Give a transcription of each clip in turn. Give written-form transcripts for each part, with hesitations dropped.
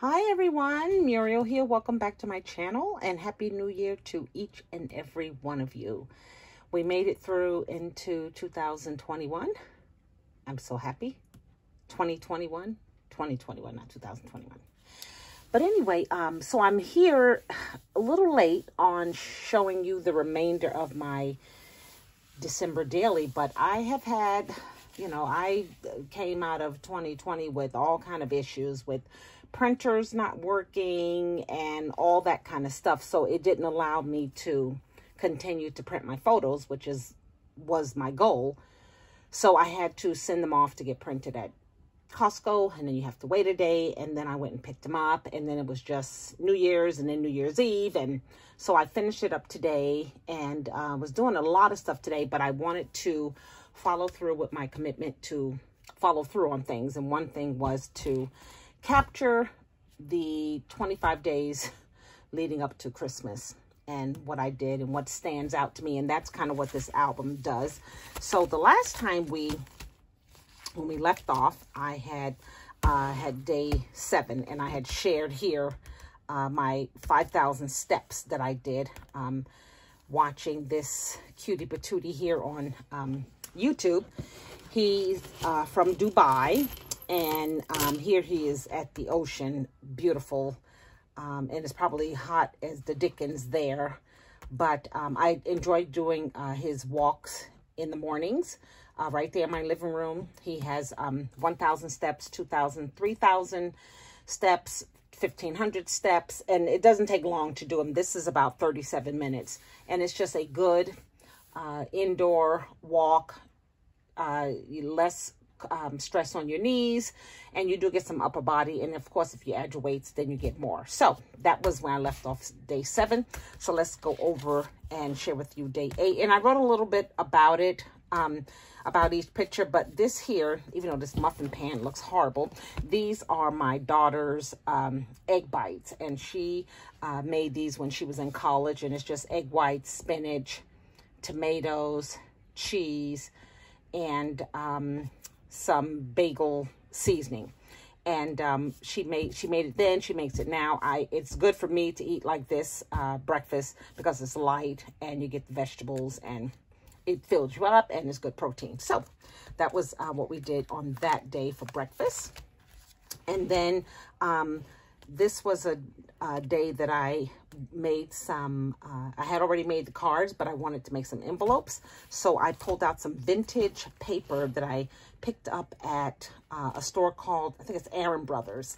Hi everyone, Muriel here. Welcome back to my channel and Happy New Year to each and every one of you. We made it through into 2021. I'm so happy. 2021, not 2021. But anyway, so I'm here a little late on showing you the remainder of my December daily, but I have had, I came out of 2020 with all kind of issues with printers not working and all that kind of stuff. So it didn't allow me to continue to print my photos, which was my goal. So I had to send them off to get printed at Costco, and then you have to wait a day, and then I went and picked them up, and then it was just New Year's and then New Year's Eve, and so I finished it up today and was doing a lot of stuff today, but I wanted to follow through with my commitment to follow through on things, and one thing was to capture the 25 days leading up to Christmas and what I did and what stands out to me, and that's kind of what this album does. So the last time when we left off, I had day 7, and I had shared here my 5,000 steps that I did watching this cutie patootie here on YouTube. He's from Dubai, and here he is at the ocean, beautiful, and it's probably hot as the dickens there, but I enjoy doing his walks in the mornings. Right there in my living room, he has 1,000 steps, 2,000, 3,000 steps, 1,500 steps, and it doesn't take long to do them. This is about 37 minutes, and it's just a good indoor walk, less stress on your knees, and you do get some upper body, and of course if you add your weights, then you get more. So that was when I left off day 7. So let's go over and share with you day 8, and I wrote a little bit about it, about each picture, but this here, even though this muffin pan looks horrible, these are my daughter's egg bites, and she made these when she was in college, and it's just egg whites, spinach, tomatoes, cheese, and some bagel seasoning. And she made it then, she makes it now. It's good for me to eat like this breakfast because it's light and you get the vegetables and it fills you up and it's good protein. So that was what we did on that day for breakfast. And then this was a day that I made some, I had already made the cards, but I wanted to make some envelopes. So I pulled out some vintage paper that I picked up at a store called, I think it's Aaron Brothers.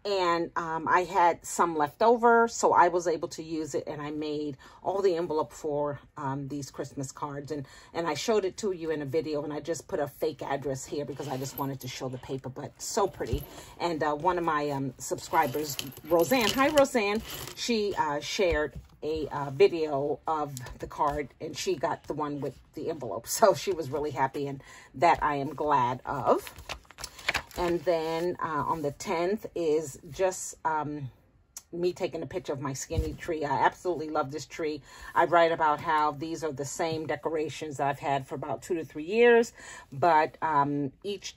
And I had some left over, so I was able to use it, and I made all the envelope for these Christmas cards. And I showed it to you in a video, and I just put a fake address here because I just wanted to show the paper, but so pretty. And one of my subscribers, Roseanne, hi Roseanne, she shared a video of the card, and she got the one with the envelope. So she was really happy, and that I am glad of. And then on the 10th is just me taking a picture of my skinny tree. I absolutely love this tree. I write about how these are the same decorations that I've had for about 2 to 3 years. But each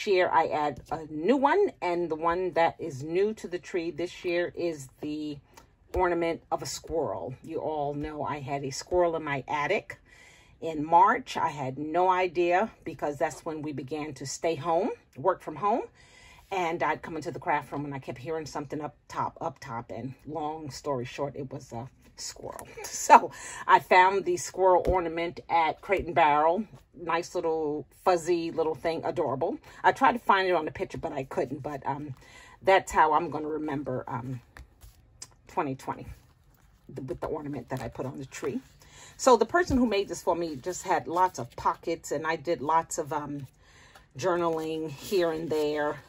year I add a new one. And the one that is new to the tree this year is the ornament of a squirrel. You all know I had a squirrel in my attic. In March, I had no idea because that's when we began to stay home, work from home. And I'd come into the craft room and I kept hearing something up top. And long story short, it was a squirrel. So I found the squirrel ornament at Crate and Barrel. Nice little fuzzy little thing, adorable. I tried to find it on the picture, but I couldn't. But that's how I'm going to remember 2020 with the ornament that I put on the tree. So the person who made this for me just had lots of pockets, and I did lots of journaling here and there.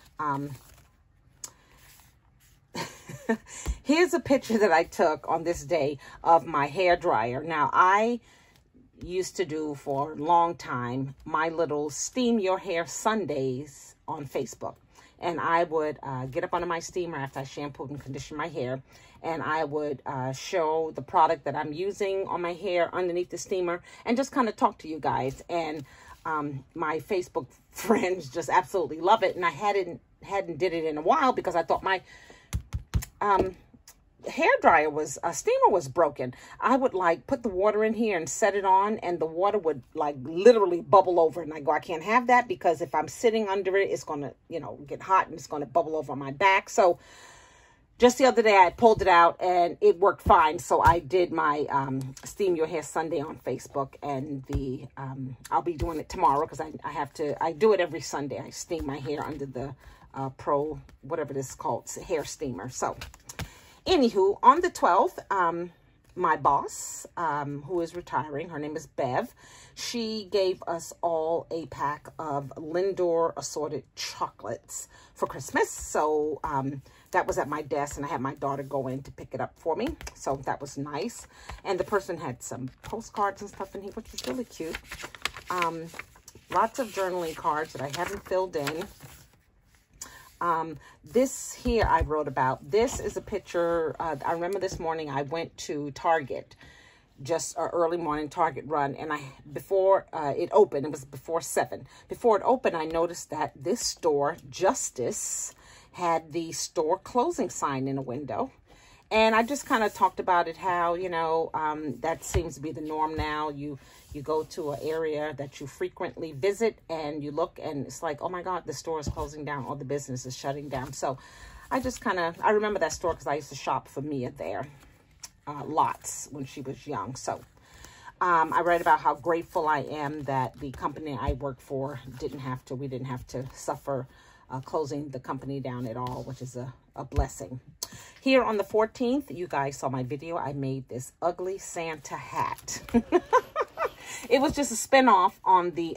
Here's a picture that I took on this day of my hair dryer. Now, I used to do for a long time my little Steam Your Hair Sundays on Facebook. And I would get up under my steamer after I shampooed and conditioned my hair. And I would show the product that I'm using on my hair underneath the steamer and just kind of talk to you guys. And my Facebook friends just absolutely love it. And I hadn't hadn't did it in a while because I thought my hair dryer was, steamer was broken. I would like put the water in here and set it on, and the water would like literally bubble over. And I go, I can't have that, because if I'm sitting under it, it's going to, you know, get hot and it's going to bubble over my back. So just the other day I pulled it out and it worked fine. So I did my Steam Your Hair Sunday on Facebook, and the I'll be doing it tomorrow because I do it every Sunday. I steam my hair under the Pro, whatever this is called, hair steamer. So anywho, on the 12th, my boss, who is retiring, her name is Bev, she gave us all a pack of Lindor assorted chocolates for Christmas. So that was at my desk, and I had my daughter go in to pick it up for me. So that was nice. And the person had some postcards and stuff in here, which was really cute. Lots of journaling cards that I haven't filled in. This here I wrote about. This is a picture. I remember this morning I went to Target, just an early morning Target run, and before it opened, it was before 7. Before it opened, I noticed that this store, Justice, had the store closing sign in a window. And I just kind of talked about it, how, you know, that seems to be the norm now. You go to an area that you frequently visit and you look and it's like, oh my God, the store is closing down, or the business is shutting down. So I just I remember that store because I used to shop for Mia there lots when she was young. So I read about how grateful I am that the company I work for we didn't have to suffer closing the company down at all, which is a blessing. Here on the 14th, you guys saw my video. I made this ugly Santa hat. It was just a spinoff on the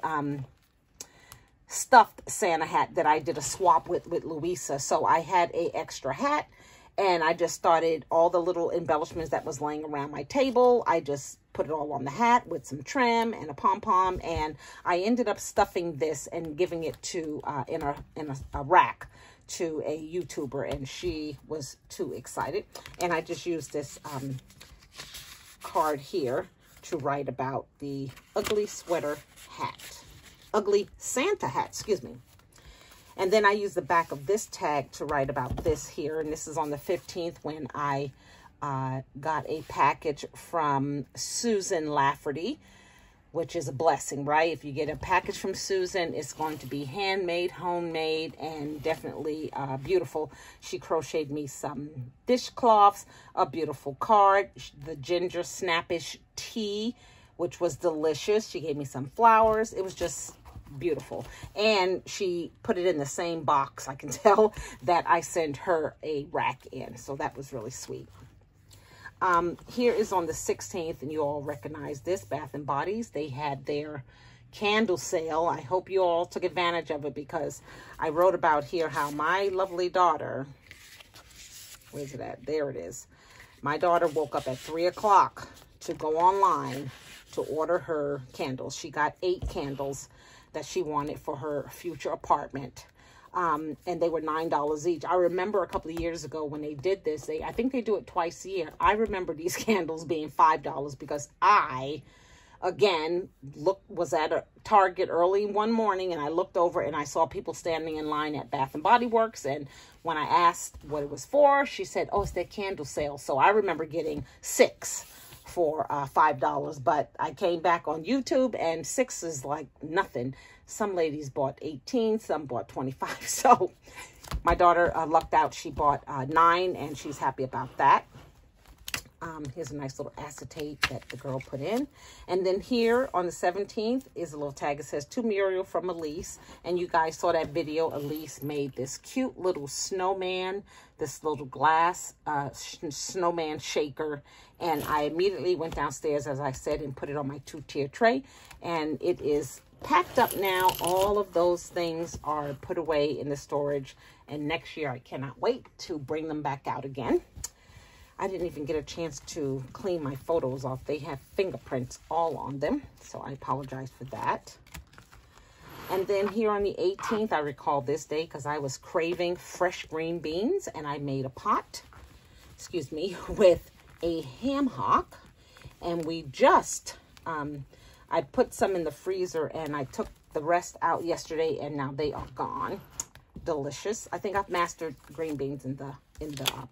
stuffed Santa hat that I did a swap with Louisa. So I had a extra hat, and I just started all the little embellishments that was laying around my table. I just put it all on the hat with some trim and a pom-pom, and I ended up stuffing this and giving it to in a rack to a YouTuber, and she was too excited. And I just used this card here to write about the ugly sweater hat, ugly Santa hat, excuse me. And then I used the back of this tag to write about this here, and this is on the 15th when I got a package from Susan Lafferty, which is a blessing, right? If you get a package from Susan, it's going to be handmade, homemade, and definitely beautiful. She crocheted me some dishcloths, a beautiful card, the ginger snappish tea, which was delicious. She gave me some flowers. It was just beautiful. And she put it in the same box, I can tell, that I sent her a rack in. So that was really sweet. Here is on the 16th, and you all recognize this, Bath and Bodies. They had their candle sale. I hope you all took advantage of it, because I wrote about here how my lovely daughter, where's it at? There it is. My daughter woke up at 3 o'clock to go online to order her candles. She got 8 candles that she wanted for her future apartment. And they were $9 each. I remember a couple of years ago when they did this, I think they do it twice a year. I remember these candles being $5 because I, again, was at a Target early one morning, and I looked over and I saw people standing in line at Bath and Body Works. And when I asked what it was for, she said, oh, it's their candle sale. So I remember getting 6 for $5, but I came back on YouTube and 6 is like nothing. Some ladies bought 18, some bought 25. So my daughter lucked out. She bought 9, and she's happy about that. Here's a nice little acetate that the girl put in. And then here on the 17th is a little tag. It says, to Muriel from Elise. And you guys saw that video. Elise made this cute little snowman, this little glass snowman shaker. And I immediately went downstairs, as I said, and put it on my 2-tier tray. And it is packed up now. All of those things are put away in the storage. And next year, I cannot wait to bring them back out again. I didn't even get a chance to clean my photos off. They have fingerprints all on them, so I apologize for that. And then here on the 18th, I recall this day because I was craving fresh green beans, and I made a pot, excuse me, with a ham hock. And we just, I put some in the freezer, and I took the rest out yesterday, and now they are gone. delicious. I think I've mastered green beans in the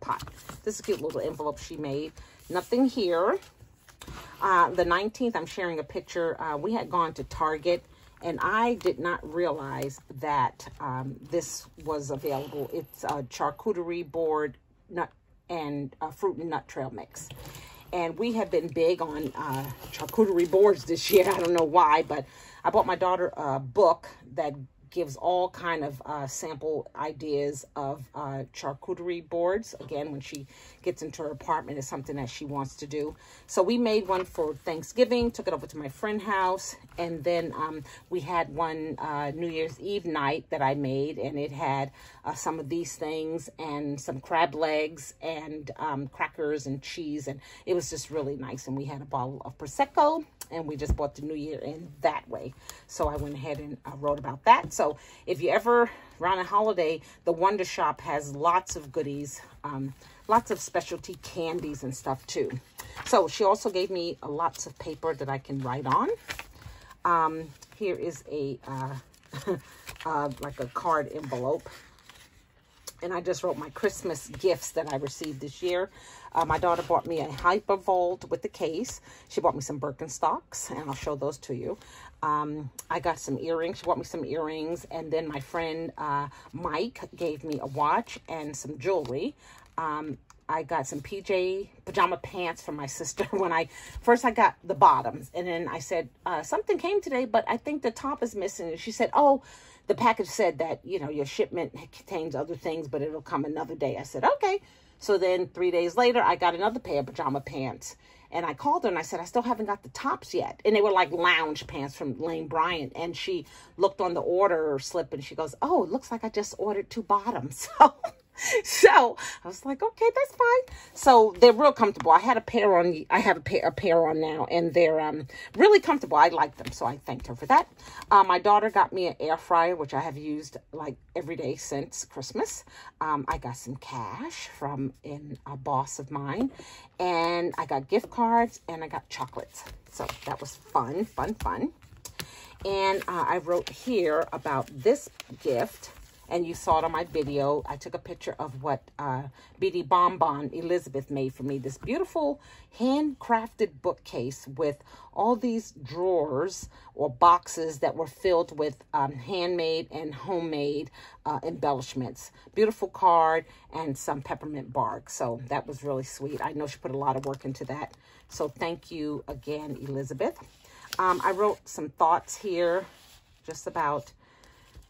pot. This is a cute little envelope she made. Nothing here. The 19th, I'm sharing a picture. We had gone to Target, and I did not realize that this was available. It's a charcuterie board nut and fruit and nut trail mix. And we have been big on charcuterie boards this year. I don't know why, but I bought my daughter a book that gives all kind of sample ideas of charcuterie boards. Again, when she gets into her apartment, it's something that she wants to do. So we made one for Thanksgiving, took it over to my friend's house, and then we had one New Year's Eve night that I made, and it had some of these things and some crab legs and crackers and cheese, and it was just really nice. And we had a bottle of Prosecco, and we just bought the New Year in that way. So I went ahead and wrote about that. So if you ever around a holiday, the Wonder Shop has lots of goodies, lots of specialty candies and stuff too. So she also gave me lots of paper that I can write on. Here is a like a card envelope. And I just wrote my Christmas gifts that I received this year. My daughter bought me a Hypervolt with the case. She bought me some Birkenstocks, and I'll show those to you. I got some earrings. She bought me some earrings. And then my friend Mike gave me a watch and some jewelry. I got some pajama pants from my sister when I got the bottoms. And then I said, something came today, but I think the top is missing. And she said, oh, the package said that, you know, your shipment contains other things, but it'll come another day. I said, okay. So then 3 days later, I got another pair of pajama pants. And I called her and I said, I still haven't got the tops yet. And they were like lounge pants from Lane Bryant. And she looked on the order slip and she goes, oh, it looks like I just ordered 2 bottoms. So I was like, okay, that's fine. So they're real comfortable. I had a pair on. I have a pair on now, and they're really comfortable. I like them, so I thanked her for that. My daughter got me an air fryer, which I have used like every day since Christmas. I got some cash from a boss of mine, and I got gift cards, and I got chocolates. So that was fun. And I wrote here about this gift. And you saw it on my video. I took a picture of what BD Bonbon Elizabeth made for me. This beautiful handcrafted bookcase with all these drawers or boxes that were filled with handmade and homemade embellishments. Beautiful card and some peppermint bark. So that was really sweet. I know she put a lot of work into that. So thank you again, Elizabeth. I wrote some thoughts here just about,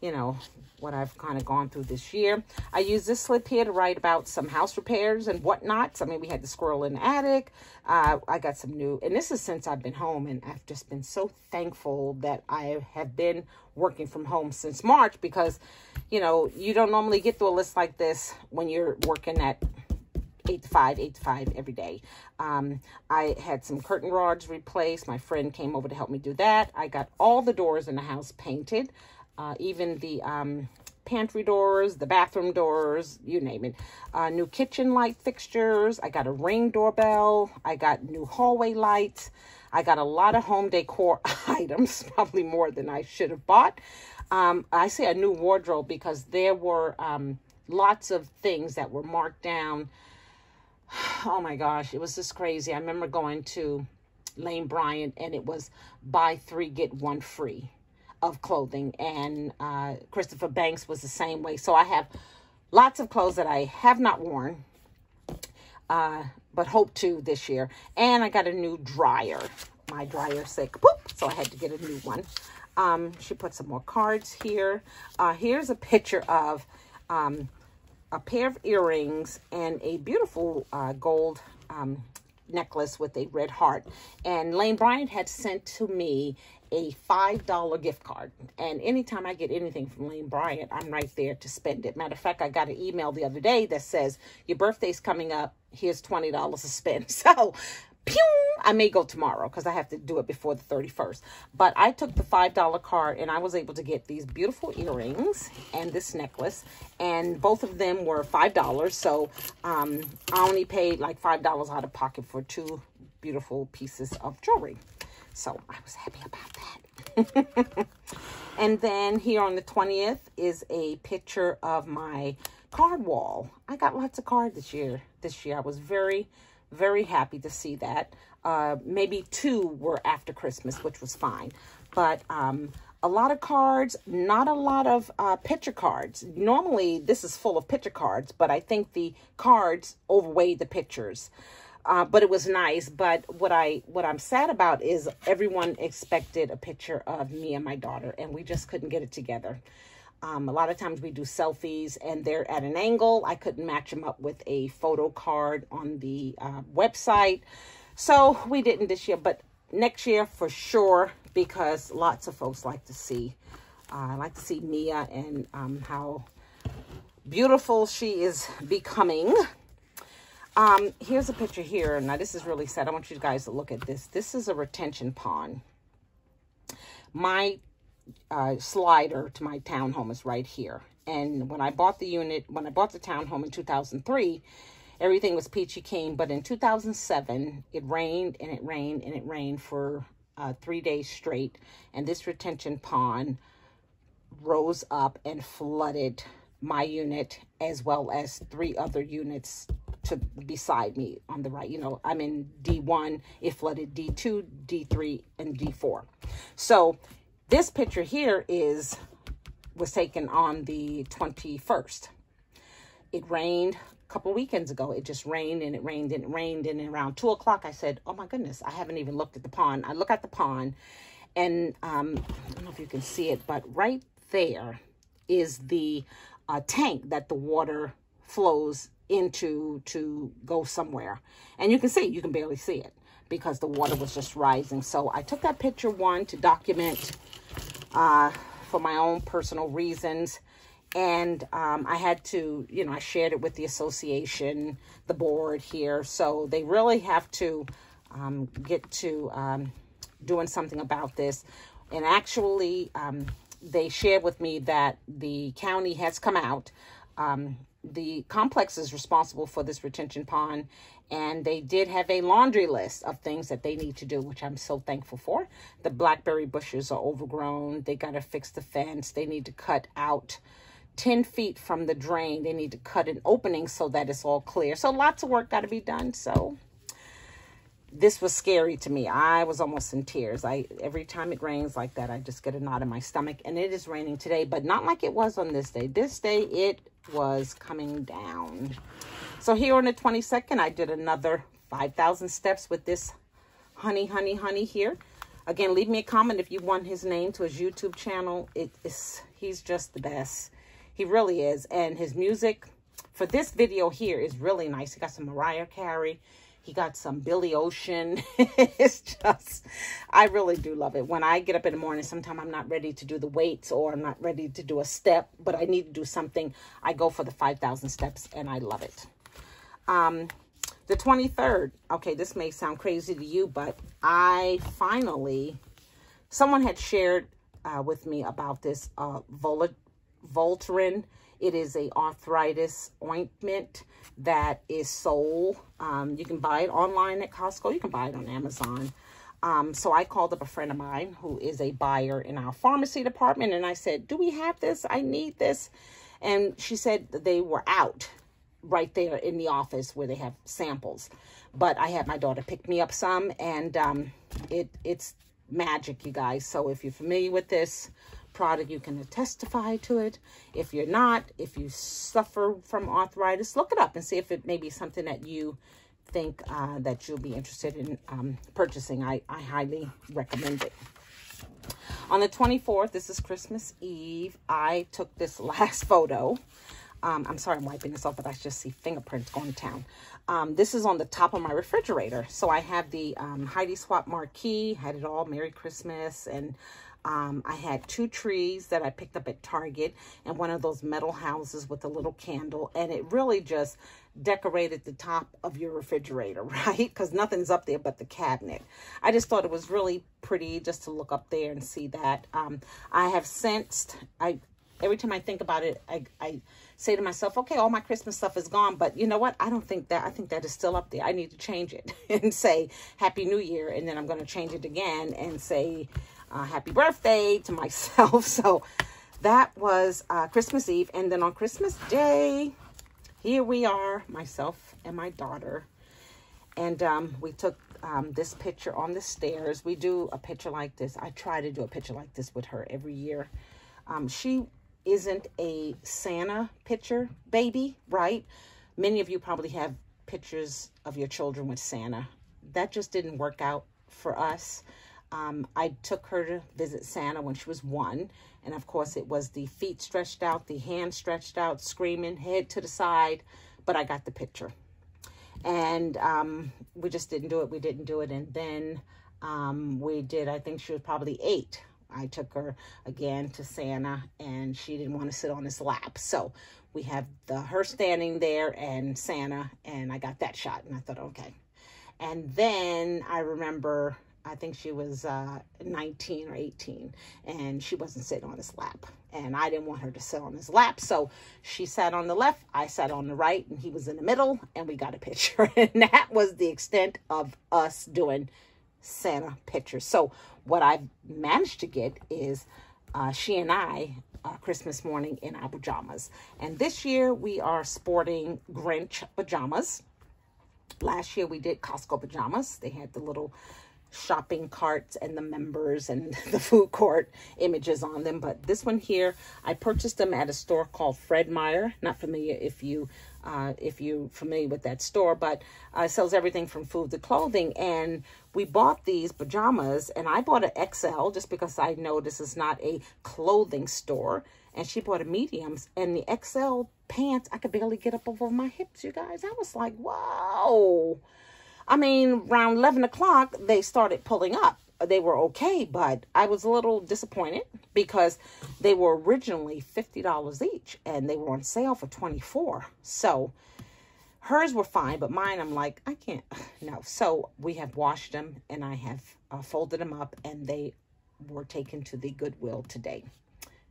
you know, what I've kind of gone through this year. I used this slip here to write about some house repairs and whatnot. So, I mean, we had the squirrel in the attic. I got some new, and this is since I've been home, and I've just been so thankful that I have been working from home since March because, you know, you don't normally get through a list like this when you're working at 8 to 5 every day. I had some curtain rods replaced. My friend came over to help me do that. I got all the doors in the house painted. Even the pantry doors, the bathroom doors, you name it. New kitchen light fixtures. I got a Ring doorbell. I got new hallway lights. I got a lot of home decor items, probably more than I should have bought. I say a new wardrobe because there were lots of things that were marked down. Oh my gosh, it was just crazy. I remember going to Lane Bryant and it was buy 3, get 1 free. Of clothing, and Christopher Banks was the same way. So I have lots of clothes that I have not worn, but hope to this year. And I got a new dryer. My dryer said poop, so I had to get a new one. She put some more cards here. Here's a picture of a pair of earrings and a beautiful gold necklace with a red heart. And Lane Bryant had sent to me a $5 gift card. And anytime I get anything from Lane Bryant, I'm right there to spend it. Matter of fact, I got an email the other day that says, your birthday's coming up. Here's $20 to spend. So, pew! I may go tomorrow because I have to do it before the 31st. But I took the $5 card and I was able to get these beautiful earrings and this necklace. And both of them were $5. So I only paid like $5 out of pocket for 2 beautiful pieces of jewelry. So I was happy about that. And then here on the 20th is a picture of my card wall. I got lots of cards this year. I was very, very happy to see that. Maybe 2 were after Christmas, which was fine. But a lot of cards, not a lot of picture cards. Normally, this is full of picture cards, but I think the cards overweighed the pictures. But it was nice. But what I'm sad about is everyone expected a picture of me and my daughter, and we just couldn't get it together. A lot of times we do selfies and they're at an angle. I couldn't match them up with a photo card on the website. So we didn't this year, but next year for sure, because lots of folks like to see Mia and how beautiful she is becoming. Here's a picture here. Now this is really sad. I want you guys to look at this. This is a retention pond. My slider to my townhome is right here. And when I bought the townhome in 2003, everything was peachy keen. But in 2007, it rained and it rained and it rained for 3 days straight. And this retention pond rose up and flooded my unit as well as 3 other units to beside me on the right. You know, I'm in D1. It flooded D2, D3, and D4. So this picture here was taken on the 21st. It rained a couple of weekends ago. It just rained and it rained and it rained. And around 2 o'clock, I said, oh my goodness, I haven't even looked at the pond. I look at the pond and I don't know if you can see it, but right there is the tank that the water flows into to go somewhere. And you can barely see it because the water was just rising. So I took that picture, one, to document for my own personal reasons. And I had to, you know, I shared it with the association, the board here. So they really have to get to doing something about this. And actually, they shared with me that the county has come out. The complex is responsible for this retention pond, and they did have a laundry list of things that they need to do, which I'm so thankful for. The blackberry bushes are overgrown. They got to fix the fence. They need to cut out 10 feet from the drain. They need to cut an opening so that it's all clear. So lots of work got to be done. So this was scary to me. I was almost in tears. Every time it rains like that, I just get a knot in my stomach. And it is raining today, but not like it was on this day. This day, it was coming down. So here on the 22nd, I did another 5,000 steps with this honey here. Again, leave me a comment if you want his name to his YouTube channel. He's just the best. He really is. And his music for this video here is really nice. He got some Mariah Carey. He got some Billy Ocean. It's just, I really do love it. When I get up in the morning, sometimes I'm not ready to do the weights or I'm not ready to do a step, but I need to do something. I go for the 5,000 steps and I love it. The 23rd, okay, this may sound crazy to you, but I finally, someone had shared with me about this Voltaren. It is a arthritis ointment that is sold. You can buy it online at Costco. You can buy it on Amazon. So I called up a friend of mine who is a buyer in our pharmacy department. And I said, do we have this? I need this. And she said they were out right there in the office where they have samples. But I had my daughter pick me up some. And it's magic, you guys. So if you're familiar with this product, you can testify to it. If you're not, if you suffer from arthritis, look it up and see if it may be something that you think that you'll be interested in purchasing. I highly recommend it. On the 24th, this is Christmas Eve, I took this last photo. I'm sorry I'm wiping this off, but I just see fingerprints going to town. This is on the top of my refrigerator. So I have the Heidi Swap marquee, had it all, Merry Christmas, and I had 2 trees that I picked up at Target and one of those metal houses with a little candle. And it really just decorated the top of your refrigerator, right? Because nothing's up there but the cabinet. I just thought it was really pretty just to look up there and see that. I have sensed, every time I think about it, I say to myself, okay, all my Christmas stuff is gone. But you know what? I don't think that. I think that is still up there. I need to change it and say Happy New Year. And then I'm going to change it again and say happy birthday to myself. So that was Christmas Eve. And then on Christmas Day, here we are, myself and my daughter. And we took this picture on the stairs. We do a picture like this. I try to do a picture like this with her every year. She isn't a Santa picture baby, right? Many of you probably have pictures of your children with Santa. That just didn't work out for us. I took her to visit Santa when she was 1. And of course, it was the feet stretched out, the hands stretched out, screaming, head to the side. But I got the picture. And we just didn't do it. We didn't do it. And then we did, I think she was probably 8. I took her again to Santa, and she didn't want to sit on his lap. So we have her standing there and Santa, and I got that shot. And I thought, okay. And then I remember, I think she was 19 or 18, and she wasn't sitting on his lap. And I didn't want her to sit on his lap. So she sat on the left, I sat on the right, and he was in the middle, and we got a picture. And that was the extent of us doing Santa pictures. So what I've managed to get is she and I Christmas morning in our pajamas. And this year we are sporting Grinch pajamas. Last year we did Costco pajamas. They had the little shopping carts and the members and the food court images on them. But this one here, I purchased them at a store called Fred Meyer. Not familiar if you're familiar with that store, but it sells everything from food to clothing. And we bought these pajamas, and I bought an XL just because I know this is not a clothing store. And she bought a mediums, and the XL pants, I could barely get up over my hips, you guys. I was like, whoa. I mean, around 11 o'clock, they started pulling up. They were okay, but I was a little disappointed because they were originally $50 each, and they were on sale for $24. So hers were fine, but mine, I'm like, I can't, no. So we have washed them, and I have folded them up, and they were taken to the Goodwill today.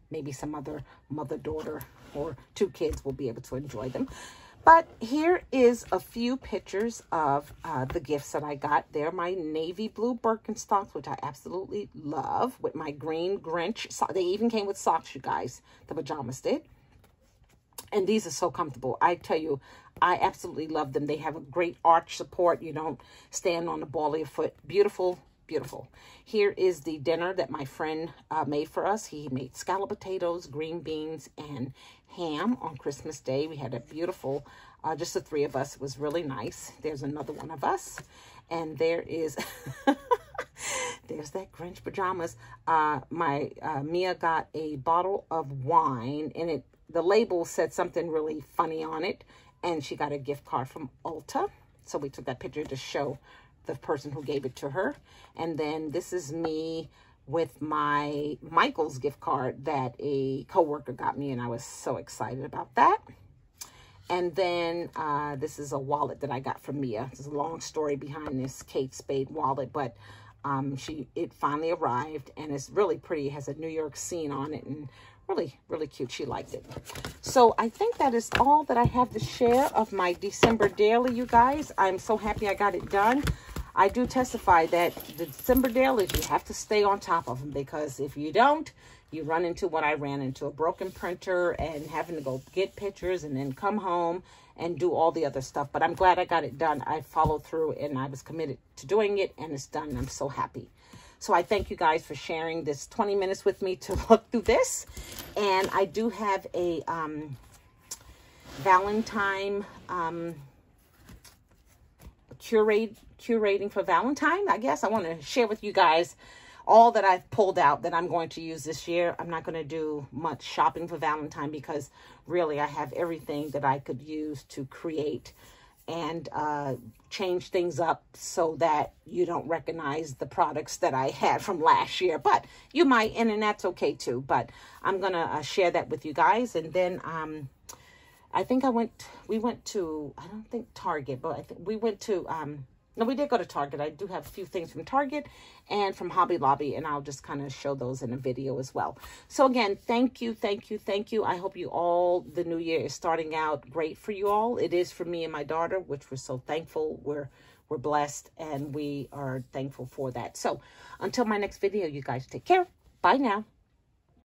Maybe some other mother-daughter or 2 kids will be able to enjoy them. But here is a few pictures of the gifts that I got. They're my navy blue Birkenstocks, which I absolutely love, with my green Grinch. They even came with socks, you guys. The pajamas did. And these are so comfortable. I tell you, I absolutely love them. They have a great arch support. You don't stand on the ball of your foot. Beautiful, beautiful. Here is the dinner that my friend made for us. He made scalloped potatoes, green beans, and ham on Christmas Day. We had a beautiful, just the 3 of us. It was really nice. There's another one of us. And there is, there's that Grinch pajamas. Mia got a bottle of wine, and the label said something really funny on it. And she got a gift card from Ulta. So we took that picture to show the person who gave it to her. And then this is me with my Michael's gift card that a coworker got me, and I was so excited about that. And then this is a wallet that I got from Mia. There's a long story behind this Kate Spade wallet, but it finally arrived, and it's really pretty. It has a New York scene on it, and really, really cute. She liked it. So I think that is all that I have to share of my December daily, you guys. I'm so happy I got it done. I do testify that the December dailies, you have to stay on top of them, because if you don't, you run into what I ran into, a broken printer and having to go get pictures and then come home and do all the other stuff. But I'm glad I got it done. I followed through, and I was committed to doing it, and it's done. I'm so happy. So I thank you guys for sharing this 20 minutes with me to look through this. And I do have a Valentine curating for Valentine, I guess. I want to share with you guys all that I've pulled out that I'm going to use this year. I'm not going to do much shopping for Valentine because really I have everything that I could use to create and change things up so that you don't recognize the products that I had from last year. But you might, and that's okay too. But I'm going to share that with you guys. And then I think we went to, I don't think Target, but I think we went to, no, we did go to Target. I do have a few things from Target and from Hobby Lobby, and I'll just kind of show those in a video as well. So again, thank you, thank you, thank you. I hope the new year is starting out great for you all. It is for me and my daughter, which we're so thankful. we're blessed, and we are thankful for that. So until my next video, you guys take care. Bye now.